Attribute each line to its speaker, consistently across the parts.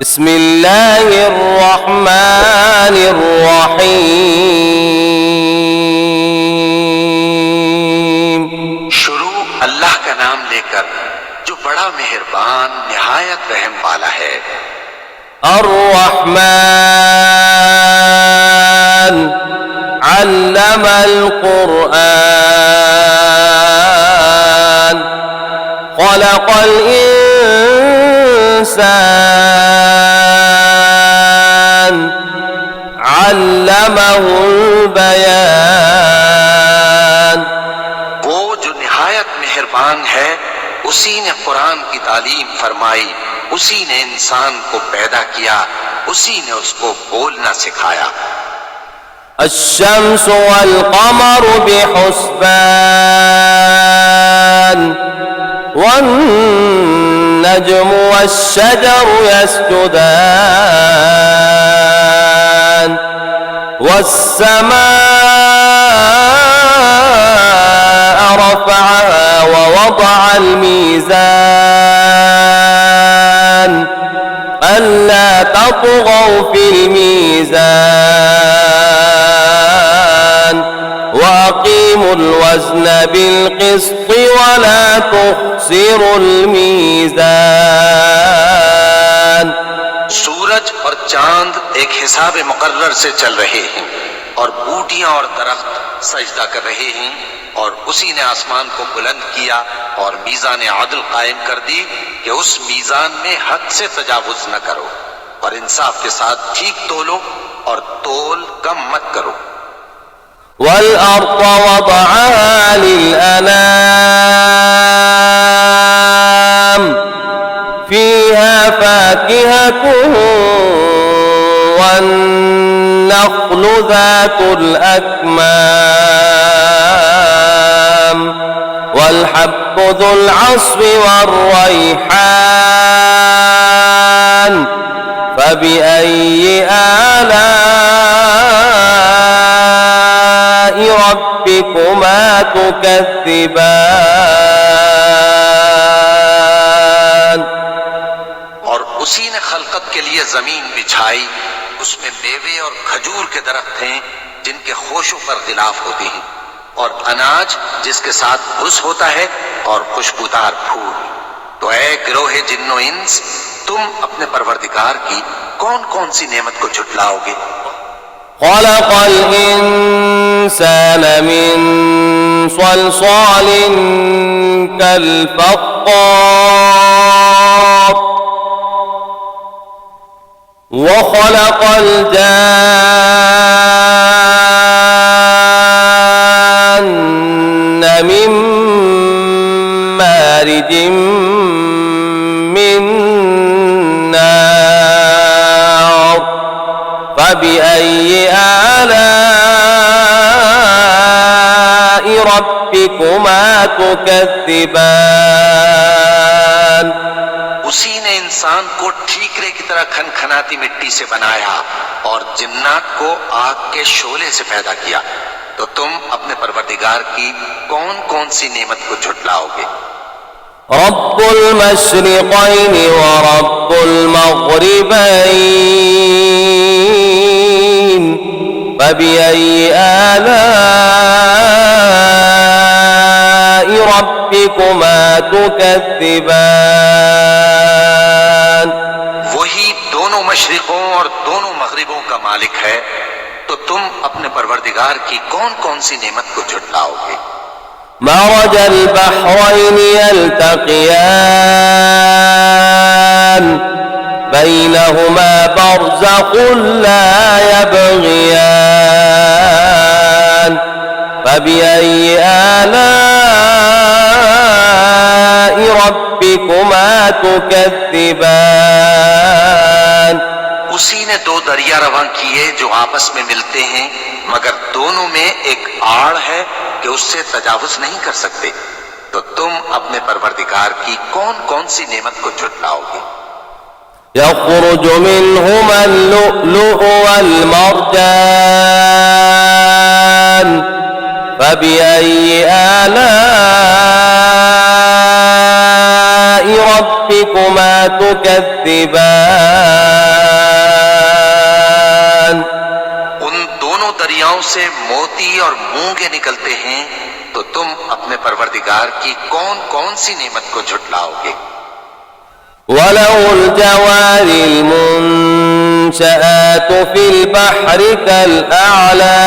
Speaker 1: बिस्मिल्लाहिर्रहमानिर्रहीम।
Speaker 2: शुरू अल्लाह का नाम लेकर जो बड़ा मेहरबान निहायत रहम वाला है।
Speaker 1: अर्रहमान अल्लमल कुरआन खलक़ल इंसान अल्लमहुल बयान।
Speaker 2: वो जो निहायत मेहरबान है, उसी ने कुरान की तालीम फरमाई, उसी ने इंसान को पैदा किया, उसी ने उसको बोलना सिखाया।
Speaker 1: अश्शम्सु वल क़मरु बिहुस्बान वन नज्मु वश्शजरु यस्जुदान वस्समाअ रफ़अहा ववضअल मीज़ान अल्ला तत्ग़ौ फ़िल मीज़ान वअक़ीमुल वज़्न बिल-क़िस्ति वला तुख़्सिरुल मीज़ान।
Speaker 2: सूरज और चांद एक हिसाब मुकर्रर से चल रहे हैं और बूटियां और दरख्त सजदा कर रहे हैं, और उसी ने आसमान को बुलंद किया और मीज़ान आदल कायम कर दी कि उस मीज़ान में हद से तजावुज न करो और इंसाफ के साथ ठीक तोलो और तोल कम मत करो।
Speaker 1: वल अर्ज़ वदअहा लिल-अनाम फ़ीहा फ़ाकिहतुन वन्नख़्लु ज़ातुल अक्माम वल्हब्बु ज़ुल अस्फ़ि वर्रैहान फ़बिअय्यि आलाइ रब्बिकुमा तुकज़्ज़िबान।
Speaker 2: और उसी ने खलकत के लिए जमीन बिछाई, उसमें मेवे और खजूर के दरख्त हैं जिनके खोशों पर गिलाफ होते हैं, और अनाज जिसके साथ भुस होता है और खुशबूदार फूल। तो ऐ गिरोहे जिन्नो इंस, तुम अपने परवरदिगार की कौन कौन सी नेमत को झुटलाओगे।
Speaker 1: खलक़ल इंसान मिन सलसालिन कल फ़ख़्ख़ार वखलक़ल जान्न मिन मारिजिम मिन नार फ़बिअय्यि आलाइ रब्बिकुमा तुकज़्ज़िबान।
Speaker 2: उसी ने इंसान को ठीकरे की तरह खनखनाती मिट्टी से बनाया और जिन्नात को आग के शोले से पैदा किया। तो तुम अपने परवरदिगार की कौन कौन सी नेमत को झुटलाओगे।
Speaker 1: रब्बुल मशरिक़ैनि व रब्बुल मग़रिबैन फ़बिअय्यि आलाइ रब्बिकुमा तुकज़्ज़िबान।
Speaker 2: वही दोनों मशरिकों और दोनों मगरिबों का मालिक है, तो तुम अपने परवरदिगार की कौन कौन सी नेमत को झुटलाओगे।
Speaker 1: मरजल बहरैनि यल्तक़ियान बैनहुमा बरज़ख़ुन ला यबग़ियान फ़बिअय्यि आलाइ रब्बिकुमा तुकज़्ज़िबान।
Speaker 2: उसी ने दो दरिया रवां किए जो आपस में मिलते हैं, मगर दोनों में एक आड़ है कि उससे तजावुज नहीं कर सकते। तो तुम अपने परवरदिगार की कौन कौन सी नेमत को झुटलाओगे।
Speaker 1: यख़रुजु मिन्हुमल लुअ्लुअु वल मरजान फ़बिअय्यि आलाइ रब्बिकुमा تكذبان
Speaker 2: उन दोनों दरियाओं से मोती और मूंगे निकलते हैं, तो तुम अपने परवरदिगार की कौन कौन सी नेमत को झुटलाओगे।
Speaker 1: وله الجوار المنشآت في البحر كالأعلام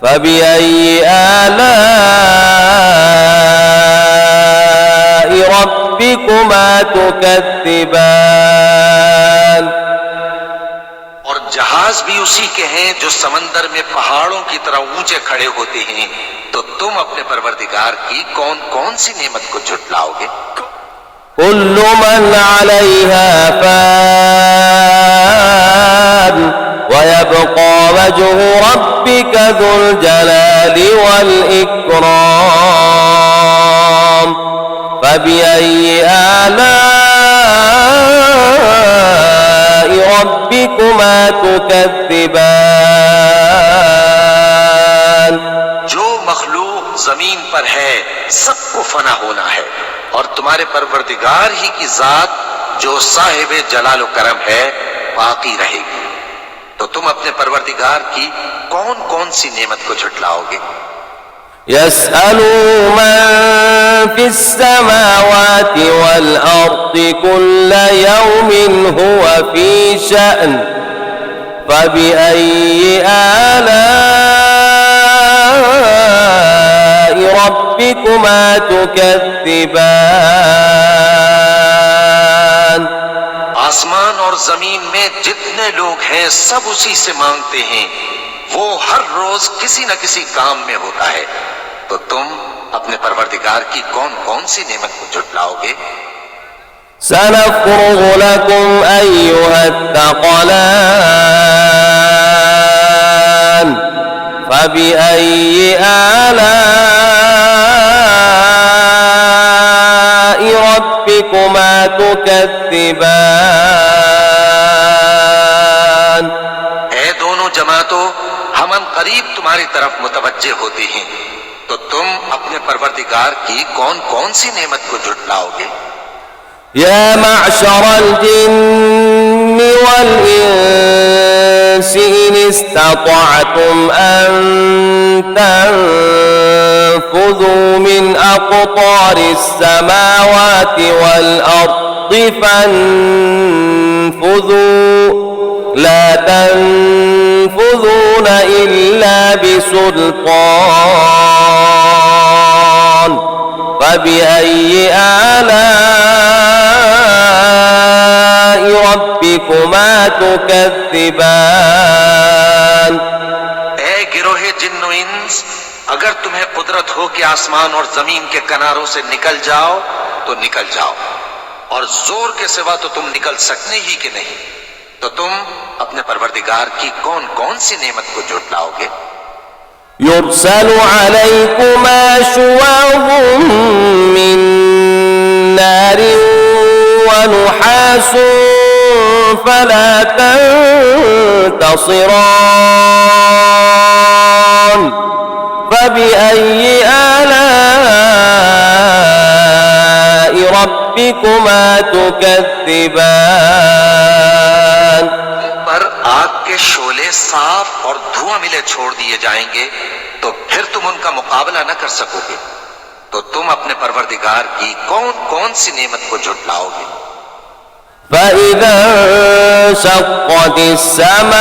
Speaker 1: فبأي آلاء ربكما تكذبان
Speaker 2: और जहाज भी उसी के हैं जो समंदर में पहाड़ों की तरह ऊंचे खड़े होते हैं, तो तुम अपने परवरदिगार की कौन कौन सी नेमत को झुटलाओगे।
Speaker 1: كل من عليها فان ويبقى وجه ربك ذو الجلال والإكرام فبأي آلاء ربكما تكذبان
Speaker 2: जो मखलूक जमीन पर है सबको फना होना है, और तुम्हारे परवरदिगार ही की जात जो साहिब जलाल करम है बाकी रहेगी। तो तुम अपने परवरदिगार की कौन कौन सी नेमत को झुटलाओगे।
Speaker 1: يسأله من في السماوات والأرض كل يوم هو في شأن فبأي آلاء ربكما تكذبان
Speaker 2: आसमान और जमीन में जितने लोग हैं सब उसी से मांगते हैं, वो हर रोज किसी न किसी काम में होता है। तो तुम अपने परवरदिगार की कौन कौन सी नेमत को झुटलाओगे।
Speaker 1: سنفرغ لكم أيها الثقلان فبأي آلاء ربكما تكذبان
Speaker 2: ऐ दोनों जमातों, हम करीब तुम्हारी तरफ मुतवज्जे होते हैं, तो तुम अपने परवरदिगार की कौन कौन सी नेमत को झुटलाओगे।
Speaker 1: يا معشر الجن والإنس إن استطعتم أن تنفذوا من أقطار السماوات والأرض فانفذوا لا تنفذون إلا بسلطان فبأي آلاء ربكما تكذبان
Speaker 2: ऐ गिरोहे जिन्न व इंस, अगर तुम्हें कुदरत हो कि आसमान और जमीन के किनारों से निकल जाओ तो निकल जाओ, और जोर के सिवा तो तुम निकल सकने ही कि नहीं। तो तुम अपने परवरदिगार की कौन कौन सी नेमत को झुटलाओगे।
Speaker 1: يرسل عليكما شواظ من نار ونحاس فلا تنتصران فبأي آلاء ربكما تكذبان
Speaker 2: पर आग के शोले साफ और धुआं मिले छोड़ दिए जाएंगे, तो फिर तुम उनका मुकाबला न कर सकोगे। तो तुम अपने परवरदिगार की कौन कौन सी नेमत को झुटलाओगे।
Speaker 1: فإذا انشقت السماء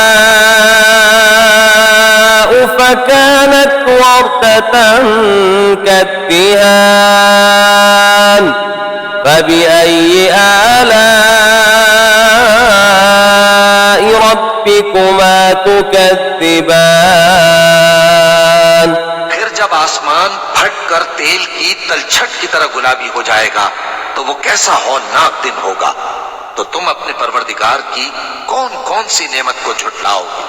Speaker 1: فكانت وردة كالدهان فبأي آلاء ربكما تكذبان
Speaker 2: फिर जब आसमान फट कर तेल की तलछट की तरह गुलाबी हो जाएगा, तो वो कैसा हौलनाक दिन होगा। तो तुम अपने परवरदिगार की कौन कौन सी नेमत को झुटलाओगे।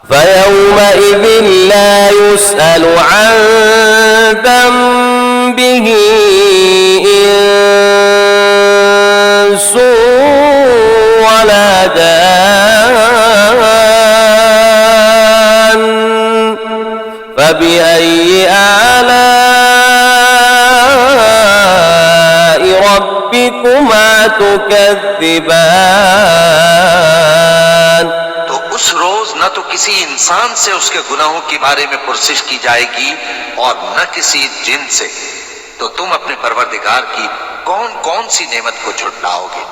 Speaker 1: فيومئذ لا يسأل عن ذنبه إنس ولا جان فبأي آلاء ربكما تكذبان
Speaker 2: तो उस रोज न तो किसी इंसान से उसके गुनाहों के बारे में पुरसिश की जाएगी और न किसी जिन से। तो तुम अपने परवरदिगार की कौन कौन सी नेमत को झुटलाओगे।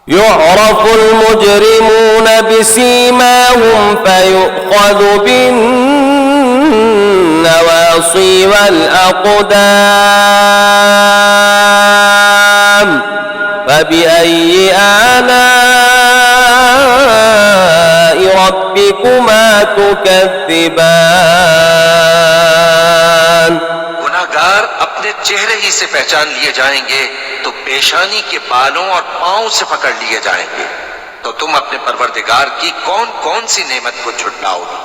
Speaker 1: يعرف المجرمون بسيماهم فيؤخذ بالنواصي والأقدام فبأي آلاء ربكما تكذبان
Speaker 2: गुनाहगार अपने चेहरे ही से पहचान लिए जाएंगे तो पेशानी के बालों और पांव से पकड़ लिए जाएंगे। तो तुम अपने परवरदिगार की कौन कौन सी नेमत को झुटलाओगे।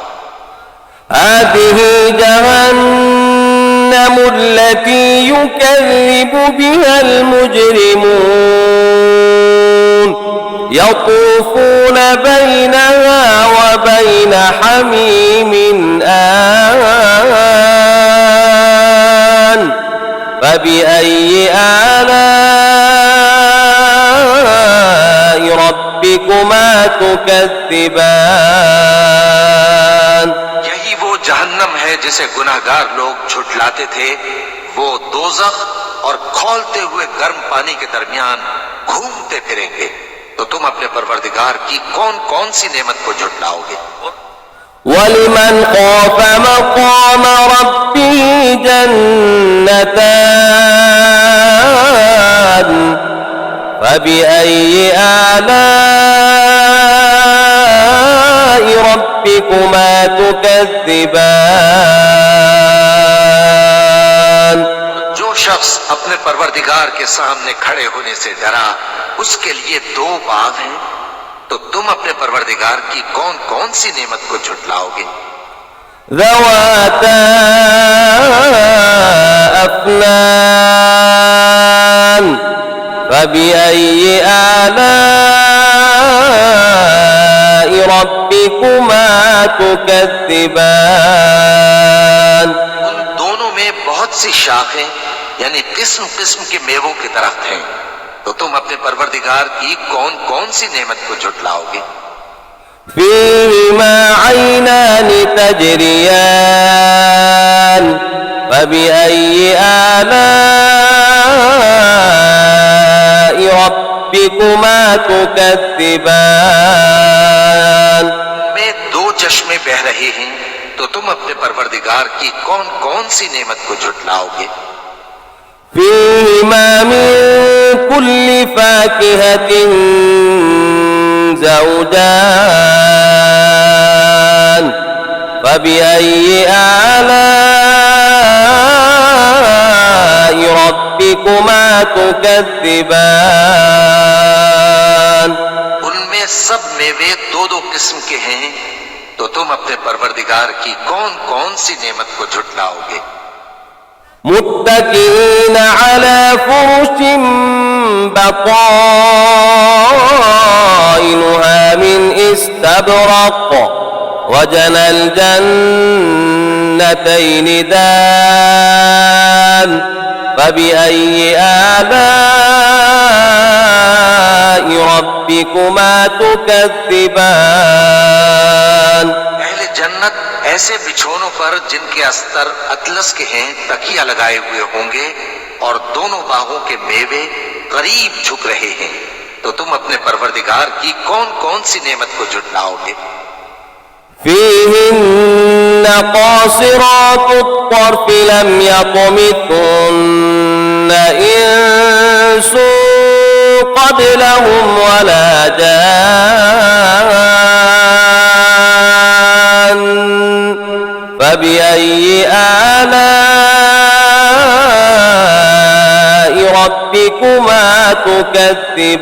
Speaker 1: هذه جهنم التي يكذب بها المجرمون يطوفون بينها وبين حميم آن فبأي آلاء ربكما تكذبان
Speaker 2: यही वो जहन्नम है जिसे गुनाहगार लोग झुटलाते थे। वो दोज़ख और खौलते हुए गर्म पानी के दरमियान घूमते फिरेंगे। तो तुम अपने परवरदिगार की कौन कौन सी नेमत को झुटलाओगे।
Speaker 1: ولمن خاف مقام ربه جنتان فبأي آلاء ربكما تكذبان
Speaker 2: जो शख्स अपने परवरदिगार के सामने खड़े होने से डरा उसके लिए दो बाग हैं। तो तुम अपने परवरदिगार की कौन कौन सी नेमत को झुटलाओगे।
Speaker 1: ذواتا أفنان فبأي آلاء ربكما تكذبان
Speaker 2: उन दोनों में बहुत सी शाखें यानी किस्म किस्म के मेवों के दरख्त हैं। तो तुम अपने परवरदिगार की कौन कौन सी नेमत को झुटलाओगे।
Speaker 1: فيهما عينان تجريان فبأي آلاء ربكما تكذبان
Speaker 2: में दो चश्मे बह रहे हैं। तो तुम अपने परवरदिगार की कौन कौन सी नेमत को झुटलाओगे।
Speaker 1: فيهما من كل فاكهة زوجان فبأي آلاء ربكما تكذبان
Speaker 2: उनमें सब मेवे दो दो किस्म के हैं। तो तुम अपने परवरदिगार की कौन कौन सी नेमत को झुटलाओगे।
Speaker 1: متكئين على فرش بطائنها من استبرق وجنى الجنتين دان فبأي آلاء ربكما تكذبان
Speaker 2: अहले जन्नत ऐसे बिछोनों पर जिनके अस्तर अतलस के हैं तकिया लगाए हुए होंगे और दोनों बागों के मेवे करीब झुक रहे हैं। तो तुम अपने परवरदिगार की कौन कौन सी नेमत को झुटलाओगे।
Speaker 1: فيهن قاصرات الطرف لم يطمثهن إنس قبلهم ولا جان فبأي آلاء ربكما تكذبان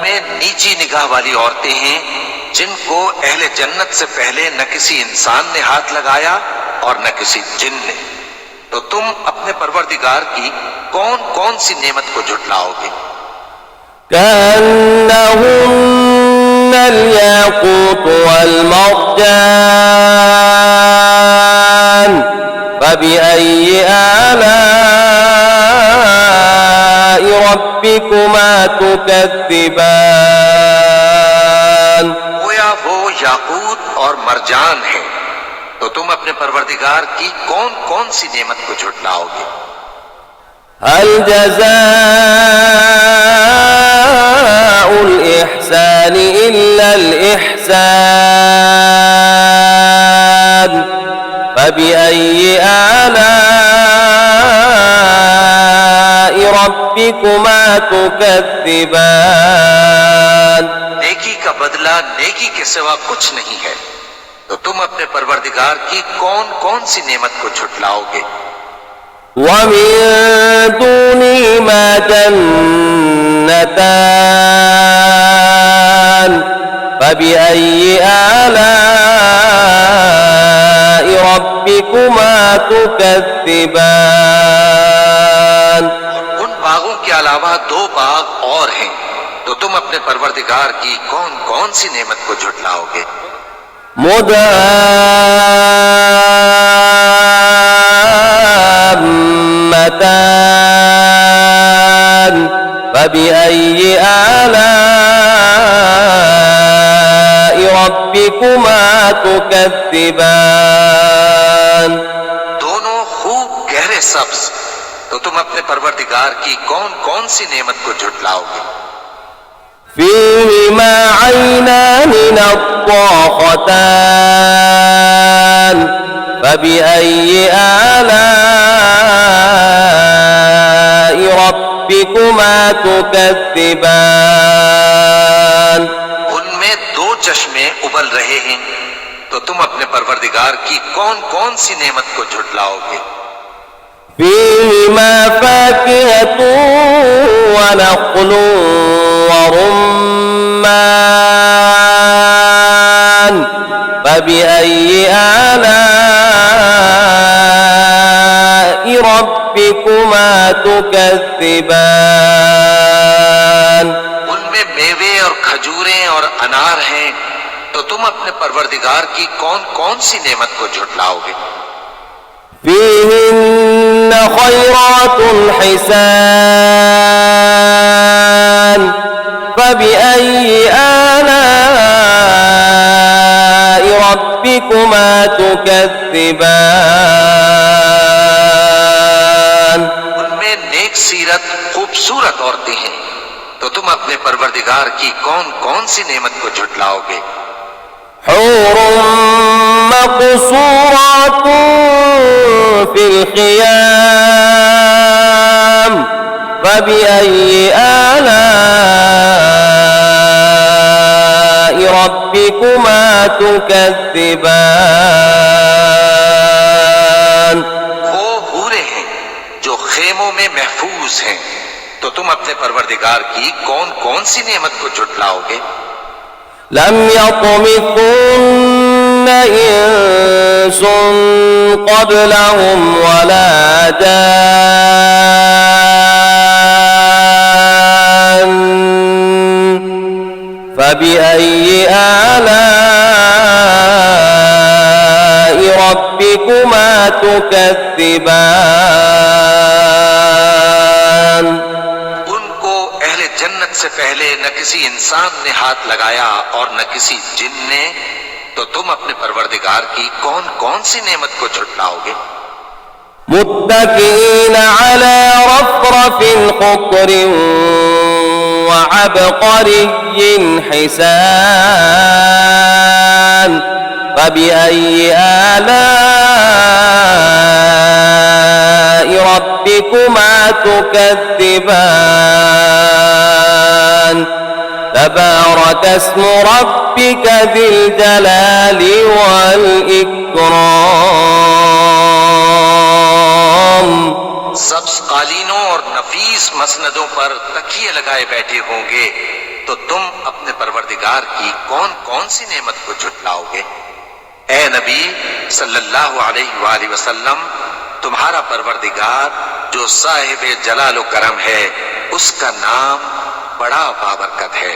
Speaker 2: में नीची निगाह वाली औरतें हैं जिनको अहले जन्नत से पहले न किसी इंसान ने हाथ लगाया और न किसी जिन ने। तो तुम अपने परवरदिगार की कौन कौन सी नेमत को झुटलाओगे।
Speaker 1: كأنهن الياقوت والمرجان فبأي آلاء تكذبان
Speaker 2: गोया वो याकूत और मरजान है, तो तुम अपने परवरदिगार की कौन कौन सी नेमत को झुटलाओगे।
Speaker 1: هل جزاء الإحسان إلا الإحسان فبأي آلاء ربكما تكذبان
Speaker 2: नेकी का बदला नेकी के सिवा कुछ नहीं है, तो तुम अपने परवरदिगार की कौन कौन सी नेमत को झुटलाओगे।
Speaker 1: ومن دونهما جنتان فبأي آلاء ربكما تكذبان
Speaker 2: उन बागों के अलावा दो बाग और हैं, तो तुम अपने परवरदिगार की कौन कौन सी नेमत को झुटलाओगे।
Speaker 1: مدهامتان فبأي آلاء ربكما تكذبان
Speaker 2: दोनों खूब गहरे सब्ज, तो तुम अपने परवरदिगार की कौन कौन सी नेमत को झुटलाओगे।
Speaker 1: فيهما عينان نضاختان فبأي آلاء ربكما تكذبان
Speaker 2: उनमें दो चश्मे उबल रहे हैं, तो तुम अपने परवरदिगार की कौन कौन सी नेमत को झुटलाओगे।
Speaker 1: فيهما فاكهة ونخل ورمان فبأي آلاء ربكما تكذبان
Speaker 2: उनमें मेवे और खजूरें और अनार हैं, तो तुम अपने परवरदिगार की कौन कौन सी नेमत को झुटलाओगे।
Speaker 1: فيهن خيرات حسان فبأي آلاء ربكما تكذبان
Speaker 2: उनमें नेक सीरत खूबसूरत औरतें हैं, तो तुम अपने परवरदिगार की कौन कौन सी नेमत को झुटलाओगे।
Speaker 1: حور مقصورات في الخيام فبأي آلاء ربكما تكذبان
Speaker 2: वो हूरें हैं जो खेमों में महफूज हैं, तो तुम अपने परवरदिगार की कौन कौन सी नेमत को झुटलाओगे।
Speaker 1: لم يطمثن إنس قبلهم ولا جان فبأي آلاء ربكما تكذبان
Speaker 2: उनको अहले जन्नत से पहले न किसी इंसान ने हाथ लगाया और न किसी जिन ने, तो तुम अपने परवरदिगार की कौन कौन सी नेमत को झुटलाओगे।
Speaker 1: متكئين على رفرف خضر وعبقري حسان فبأي آلاء ربكما تكذبان تبارك اسم ربك ذي الجلال والإكرام
Speaker 2: सब्ज कालीनों और नफीस मसनदों पर तकिए लगाए बैठे होंगे, तो तुम अपने परवरदिगार की कौन कौन सी नेमत को झुटलाओगे। ए नबी सल्लल्लाहु अलैहि वसल्लम, तुम्हारा परवरदिगार जो साहिब जलाल व करम है, उसका नाम बड़ा बाबरकत है।